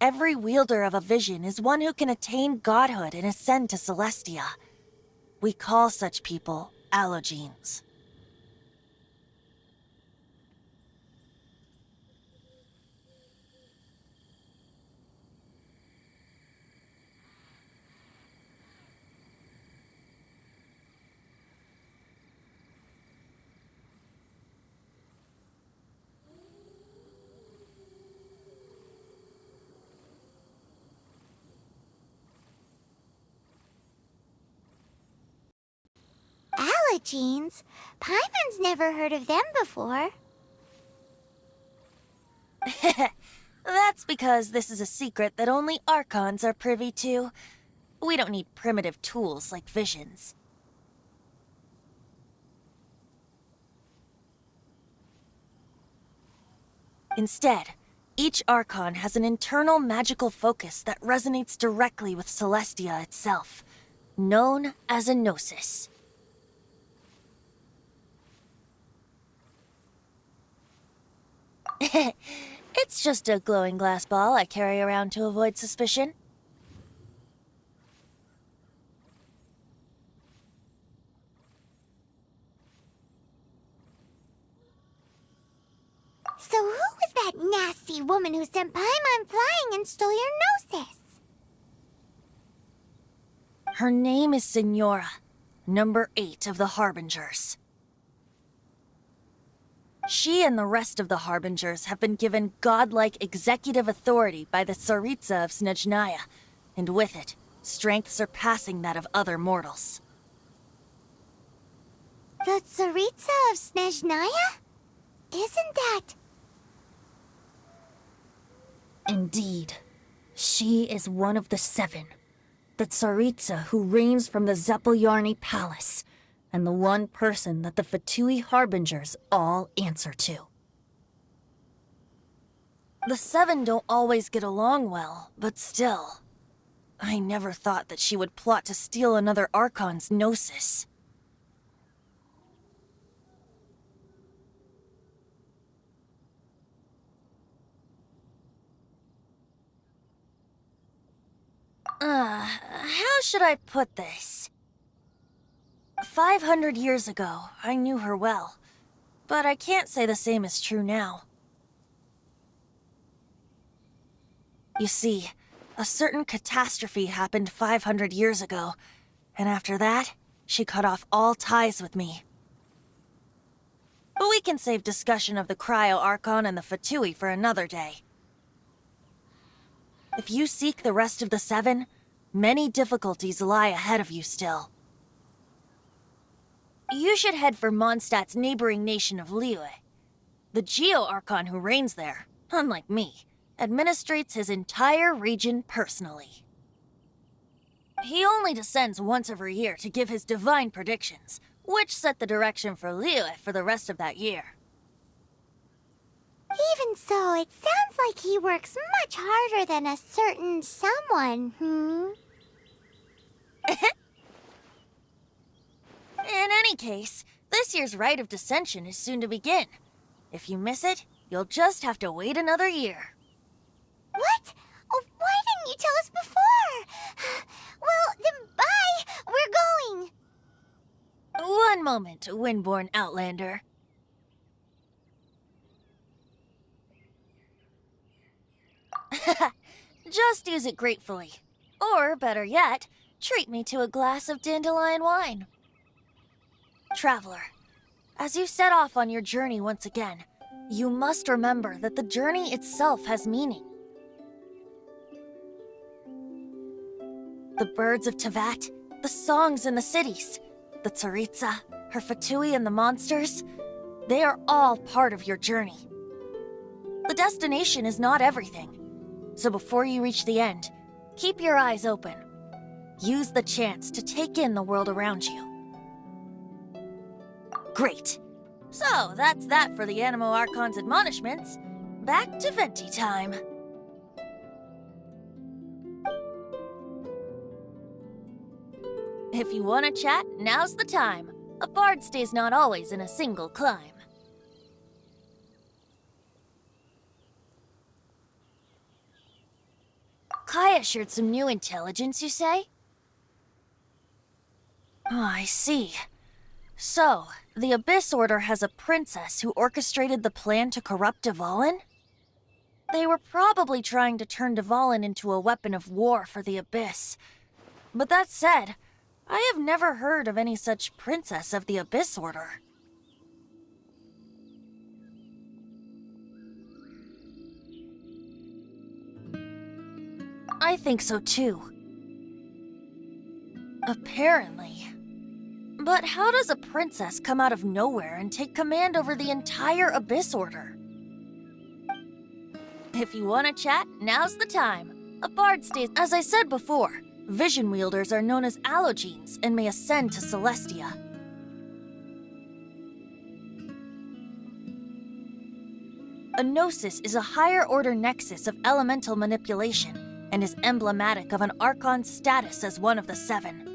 every wielder of a vision is one who can attain godhood and ascend to Celestia. We call such people allogenes. Allogenes? Paimon's never heard of them before. That's because this is a secret that only Archons are privy to. We don't need primitive tools like visions. Instead, each Archon has an internal magical focus that resonates directly with Celestia itself, known as a gnosis. It's just a glowing glass ball I carry around to avoid suspicion. So who was that nasty woman who sent Paimon flying and stole your Gnosis? Her name is Signora, number 8 of the Harbingers. She and the rest of the Harbingers have been given godlike executive authority by the Tsaritsa of Snezhnaya, and with it, strength surpassing that of other mortals. The Tsaritsa of Snezhnaya? Isn't that... Indeed. She is one of the 7. The Tsaritsa who reigns from the Zeppeljärni Palace, and the one person that the Fatui Harbingers all answer to. The 7 don't always get along well, but still. I never thought that she would plot to steal another Archon's Gnosis. How should I put this? 500 years ago, I knew her well, but I can't say the same is true now. You see, a certain catastrophe happened 500 years ago, and after that, she cut off all ties with me. But we can save discussion of the Cryo Archon and the Fatui for another day. If you seek the rest of the 7, many difficulties lie ahead of you still. You should head for Mondstadt's neighboring nation of Liyue. The Geo-Archon who reigns there, unlike me, administrates his entire region personally. He only descends once every year to give his divine predictions, which set the direction for Liyue for the rest of that year. Even so, it sounds like he works much harder than a certain someone, In any case, this year's Rite of Descension is soon to begin. If you miss it, you'll just have to wait another year. What? Oh, why didn't you tell us before? Well, then bye! We're going! One moment, Windborn Outlander. Just use it gratefully. Or, better yet, treat me to a glass of dandelion wine. Traveler, as you set off on your journey once again, you must remember that the journey itself has meaning. The birds of Tevat, the songs in the cities, the Tsaritsa, her Fatui and the monsters, they are all part of your journey. The destination is not everything, so before you reach the end, keep your eyes open. Use the chance to take in the world around you. Great. So, that's that for the Animo Archon's admonishments. Back to Venti time. If you want to chat, now's the time. A bard stays not always in a single clime. Kaya shared some new intelligence, you say? Oh, I see. So, the Abyss Order has a princess who orchestrated the plan to corrupt Dvalin? They were probably trying to turn Dvalin into a weapon of war for the Abyss. But that said, I have never heard of any such princess of the Abyss Order. I think so too. Apparently. But how does a princess come out of nowhere and take command over the entire Abyss Order? If you want to chat, now's the time. A bard stays. As I said before, vision wielders are known as allogenes and may ascend to Celestia. A gnosis is a higher order nexus of elemental manipulation and is emblematic of an Archon's status as one of the 7.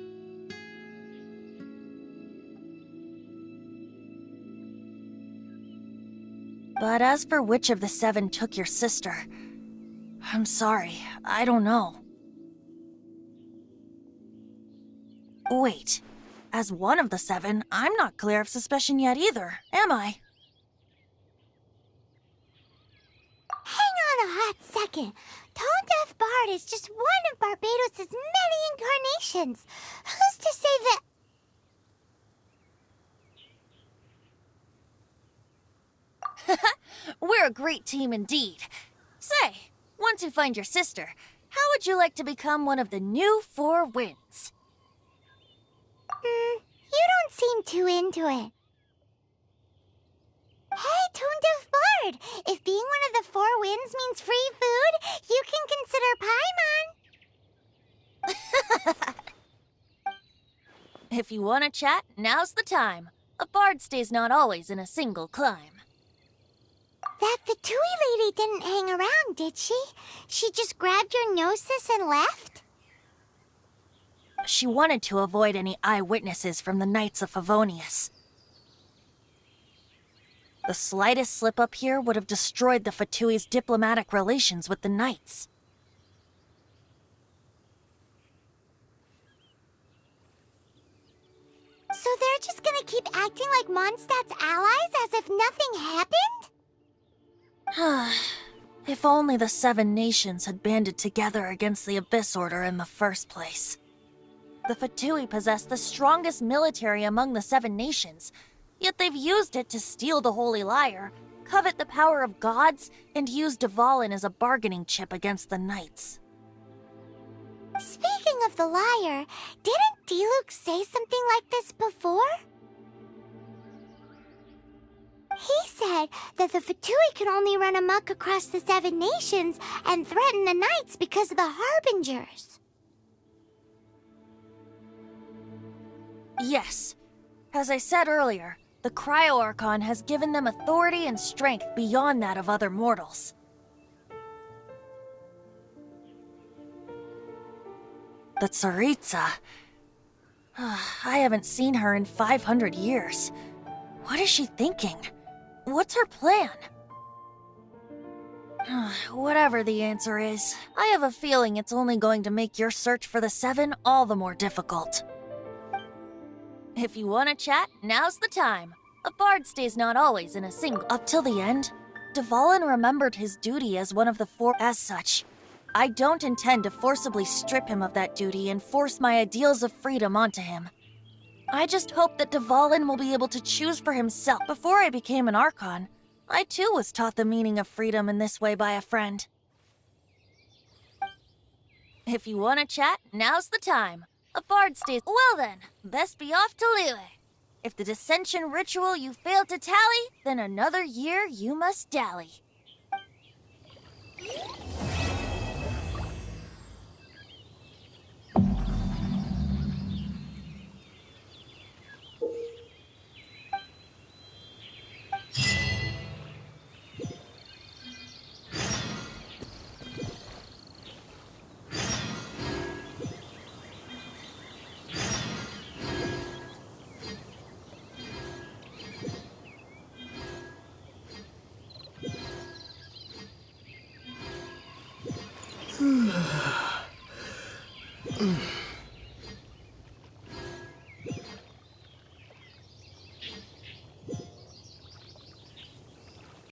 But as for which of the 7 took your sister, I'm sorry, I don't know. Wait, as one of the 7, I'm not clear of suspicion yet either, am I? Hang on a hot second. Tone Deaf Bard is just one of Barbados' many incarnations. Who's to say that... We're a great team indeed. Say, once you find your sister, how would you like to become one of the new 4 winds? You don't seem too into it. Hey, Tone Deaf Bard! If being one of the 4 winds means free food, you can consider Paimon. If you want to chat, now's the time. A bard stays not always in a single climb. That Fatui lady didn't hang around, did she? She just grabbed your gnosis and left? She wanted to avoid any eyewitnesses from the Knights of Favonius. The slightest slip-up here would have destroyed the Fatui's diplomatic relations with the Knights. So they're just gonna keep acting like Mondstadt's allies as if nothing happened? If only the 7 nations had banded together against the Abyss Order in the first place. The Fatui possess the strongest military among the 7 nations, yet they've used it to steal the Holy Lyre, covet the power of gods, and use Dvalin as a bargaining chip against the Knights. Speaking of the lyre, didn't Diluc say something like this before? He said that the Fatui can only run amok across the 7 nations and threaten the Knights because of the Harbingers. Yes. As I said earlier, the Cryo-Archon has given them authority and strength beyond that of other mortals. The Tsaritsa... I haven't seen her in 500 years. What is she thinking? What's her plan? Whatever the answer is, I have a feeling it's only going to make your search for the 7 all the more difficult. If you want to chat, now's the time. A bard stays not always in a single... Up till the end, Dvalin remembered his duty as one of the 4... As such, I don't intend to forcibly strip him of that duty and force my ideals of freedom onto him. I just hope that Dvalin will be able to choose for himself. Before I became an Archon, I too was taught the meaning of freedom in this way by a friend. If you want to chat, now's the time. A bard stays... Well then, best be off to Liyue. If the dissension ritual you failed to tally, then another year you must dally.